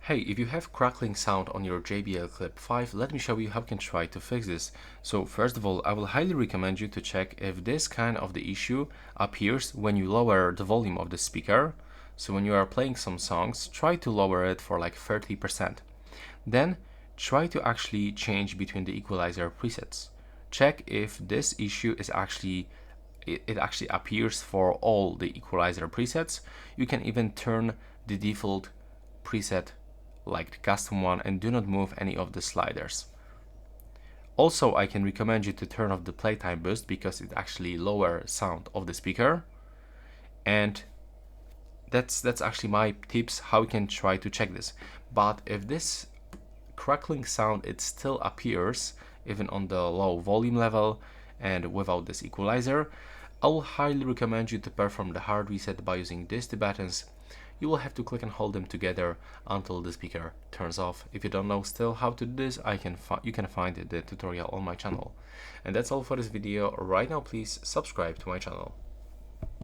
Hey, if you have crackling sound on your JBL Clip 5, let me show you how you can try to fix this. So first of all, I will highly recommend you to check if this kind of the issue appears when you lower the volume of the speaker. So when you are playing some songs, try to lower it for like 30%. Then try to actually change between the equalizer presets. Check if this issue is actually it actually appears for all the equalizer presets. You can even turn the default preset like the custom one and do not move any of the sliders. Also, I can recommend you to turn off the playtime boost because it actually lowers sound of the speaker. And that's actually my tips how you can try to check this. But if this crackling sound it still appears even on the low volume level and without this equalizer, I will highly recommend you to perform the hard reset by using these two buttons. You will have to click and hold them together until the speaker turns off. If you don't know still how to do this, you can find the tutorial on my channel. And that's all for this video. Right now, please subscribe to my channel.